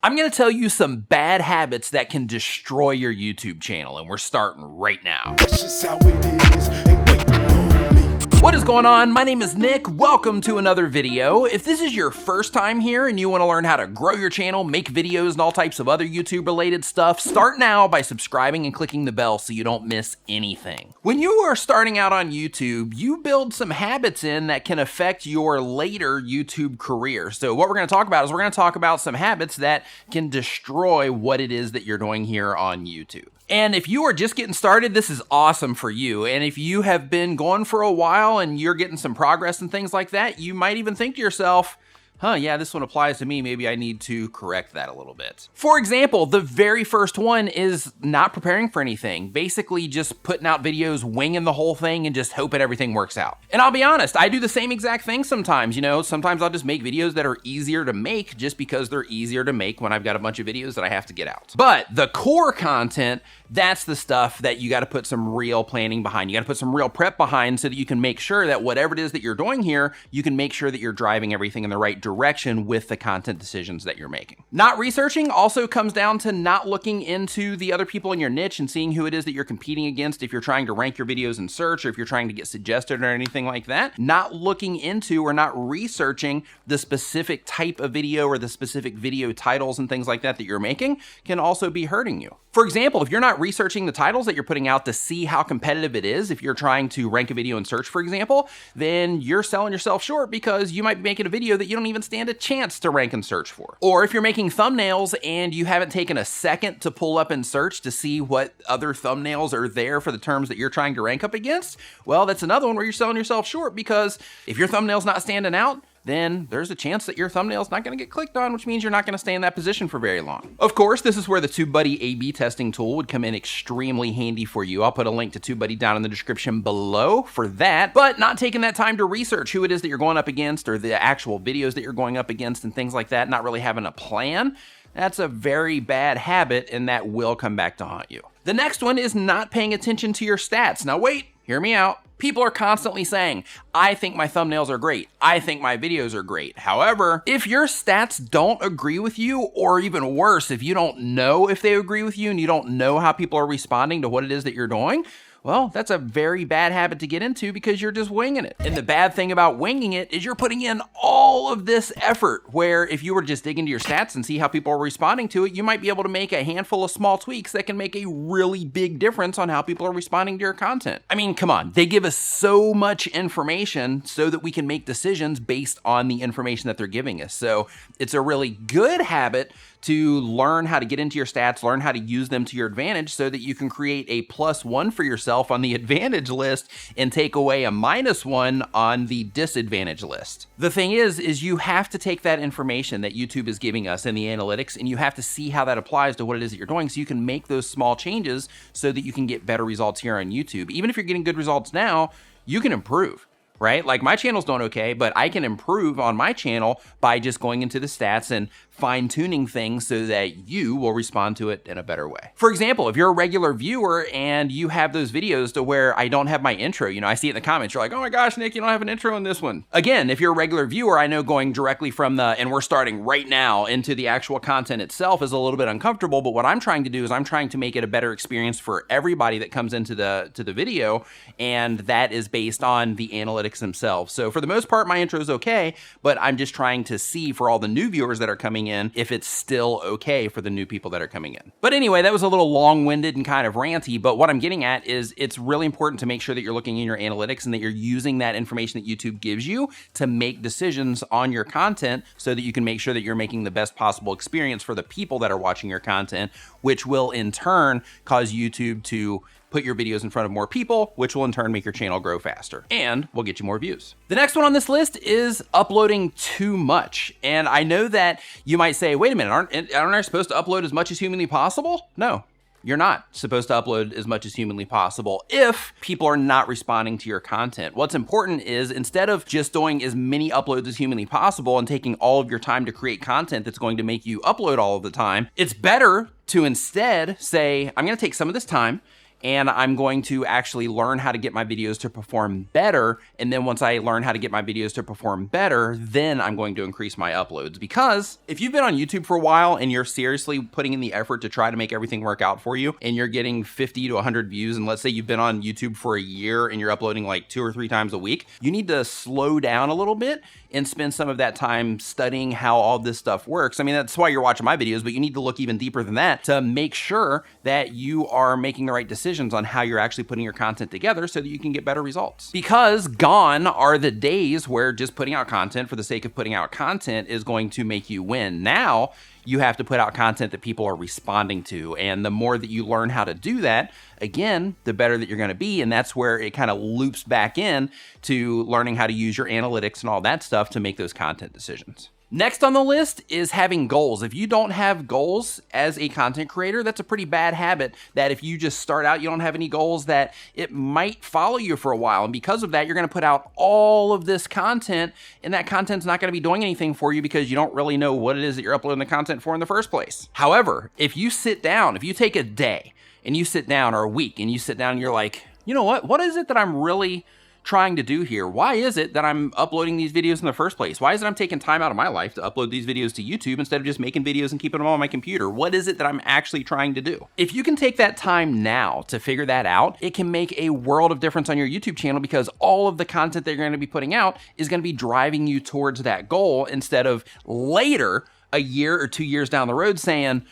I'm going to tell you some bad habits that can destroy your YouTube channel, and we're starting right now. That's just how it is. Ain't waiting on me. What is going on? My name is Nick. Welcome to another video. If this is your first time here and you want to learn how to grow your channel, make videos, and all types of other YouTube related stuff, start now by subscribing and clicking the bell so you don't miss anything. When you are starting out on YouTube, you build some habits in that can affect your later YouTube career. So what we're going to talk about is we're going to talk about some habits that can destroy what it is that you're doing here on YouTube. And if you are just getting started, this is awesome for you. And if you have been going for a while and you're getting some progress and things like that, you might even think to yourself, yeah, this one applies to me. Maybe I need to correct that a little bit. For example, the very first one is not preparing for anything. Basically just putting out videos, winging the whole thing and just hoping everything works out. And I'll be honest, I do the same exact thing sometimes. You know, sometimes I'll just make videos that are easier to make just because they're easier to make when I've got a bunch of videos that I have to get out. But the core content, that's the stuff that you got to put some real planning behind. You got to put some real prep behind so that you can make sure that whatever it is that you're doing here, you can make sure that you're driving everything in the right direction with the content decisions that you're making. Not researching also comes down to not looking into the other people in your niche and seeing who it is that you're competing against if you're trying to rank your videos in search or if you're trying to get suggested or anything like that. Not looking into or not researching the specific type of video or the specific video titles and things like that that you're making can also be hurting you. For example, if you're not researching the titles that you're putting out to see how competitive it is, if you're trying to rank a video in search, for example, then you're selling yourself short because you might be making a video that you don't even stand a chance to rank and search for. Or if you're making thumbnails and you haven't taken a second to pull up and search to see what other thumbnails are there for the terms that you're trying to rank up against, well, that's another one where you're selling yourself short because if your thumbnail's not standing out, then there's a chance that your thumbnail's not going to get clicked on, which means you're not going to stay in that position for very long. Of course, this is where the TubeBuddy A/B testing tool would come in extremely handy for you. I'll put a link to TubeBuddy down in the description below for that, but not taking that time to research who it is that you're going up against or the actual videos that you're going up against and things like that, not really having a plan, that's a very bad habit and that will come back to haunt you. The next one is not paying attention to your stats. Now wait, hear me out. People are constantly saying, I think my thumbnails are great. I think my videos are great. However, if your stats don't agree with you, or even worse, if you don't know if they agree with you and you don't know how people are responding to what it is that you're doing, well, that's a very bad habit to get into because you're just winging it. And the bad thing about winging it is you're putting in all of this effort where if you were to just dig into your stats and see how people are responding to it, you might be able to make a handful of small tweaks that can make a really big difference on how people are responding to your content. I mean, come on, they give us so much information so that we can make decisions based on the information that they're giving us. So it's a really good habit to learn how to get into your stats, learn how to use them to your advantage so that you can create a +1 for yourself on the advantage list and take away a -1 on the disadvantage list. The thing is you have to take that information that YouTube is giving us in the analytics and you have to see how that applies to what it is that you're doing so you can make those small changes so that you can get better results here on YouTube. Even if you're getting good results now, you can improve. Right? Like my channel's doing okay, but I can improve on my channel by just going into the stats and fine-tuning things so that you will respond to it in a better way. For example, if you're a regular viewer and you have those videos to where I don't have my intro, you know, I see it in the comments, you're like, oh my gosh, Nick, you don't have an intro in this one. Again, if you're a regular viewer, I know going directly from and we're starting right now into the actual content itself is a little bit uncomfortable, but what I'm trying to do is I'm trying to make it a better experience for everybody that comes into the video, and that is based on the analytics themselves. So for the most part, my intro is okay, but I'm just trying to see for all the new viewers that are coming in if it's still okay for the new people that are coming in. But anyway, that was a little long-winded and kind of ranty, but what I'm getting at is it's really important to make sure that you're looking in your analytics and that you're using that information that YouTube gives you to make decisions on your content so that you can make sure that you're making the best possible experience for the people that are watching your content, which will in turn cause YouTube to put your videos in front of more people, which will in turn make your channel grow faster and will get you more views. The next one on this list is uploading too much. And I know that you might say, wait a minute, aren't I supposed to upload as much as humanly possible? No. You're not supposed to upload as much as humanly possible if people are not responding to your content. What's important is instead of just doing as many uploads as humanly possible and taking all of your time to create content that's going to make you upload all of the time, it's better to instead say, I'm going to take some of this time and I'm going to actually learn how to get my videos to perform better. And then once I learn how to get my videos to perform better, then I'm going to increase my uploads. Because if you've been on YouTube for a while and you're seriously putting in the effort to try to make everything work out for you, and you're getting 50 to 100 views, and let's say you've been on YouTube for a year and you're uploading like 2 or 3 times a week, you need to slow down a little bit and spend some of that time studying how all this stuff works. I mean, that's why you're watching my videos, but you need to look even deeper than that to make sure that you are making the right decisions on how you're actually putting your content together so that you can get better results. Because gone are the days where just putting out content for the sake of putting out content is going to make you win. Now, you have to put out content that people are responding to. And the more that you learn how to do that, again, the better that you're gonna be. And that's where it kind of loops back in to learning how to use your analytics and all that stuff to make those content decisions. Next on the list is having goals. If you don't have goals as a content creator, that's a pretty bad habit that if you just start out, you don't have any goals, that it might follow you for a while. And because of that, you're gonna put out all of this content, and that content's not gonna be doing anything for you because you don't really know what it is that you're uploading the content for in the first place. However, if you sit down, if you take a day and you sit down, or a week, and you sit down and you're like, you know what is it that I'm really trying to do here? Why is it that I'm uploading these videos in the first place? Why is it I'm taking time out of my life to upload these videos to YouTube instead of just making videos and keeping them on my computer? What is it that I'm actually trying to do? If you can take that time now to figure that out, it can make a world of difference on your YouTube channel, because all of the content that you're going to be putting out is going to be driving you towards that goal, instead of later, a year or 2 years down the road, saying,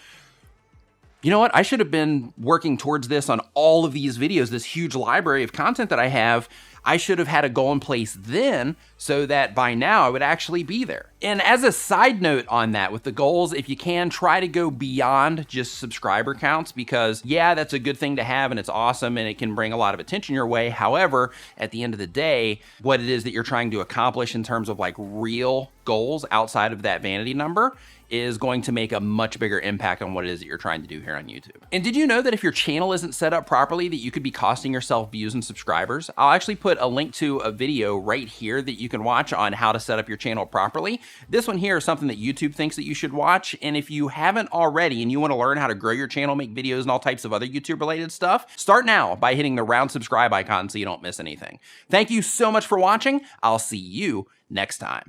you know what, I should have been working towards this on all of these videos, this huge library of content that I have. I should have had a goal in place then so that by now I would actually be there. And as a side note on that, with the goals, if you can, try to go beyond just subscriber counts, because yeah, that's a good thing to have and it's awesome and it can bring a lot of attention your way. However, at the end of the day, what it is that you're trying to accomplish in terms of like real goals outside of that vanity number is going to make a much bigger impact on what it is that you're trying to do here on YouTube. And did you know that if your channel isn't set up properly, that you could be costing yourself views and subscribers? I'll actually put a link to a video right here that you can watch on how to set up your channel properly. This one here is something that YouTube thinks that you should watch. And if you haven't already and you want to learn how to grow your channel, make videos and all types of other YouTube related stuff, start now by hitting the round subscribe icon so you don't miss anything. Thank you so much for watching. I'll see you next time.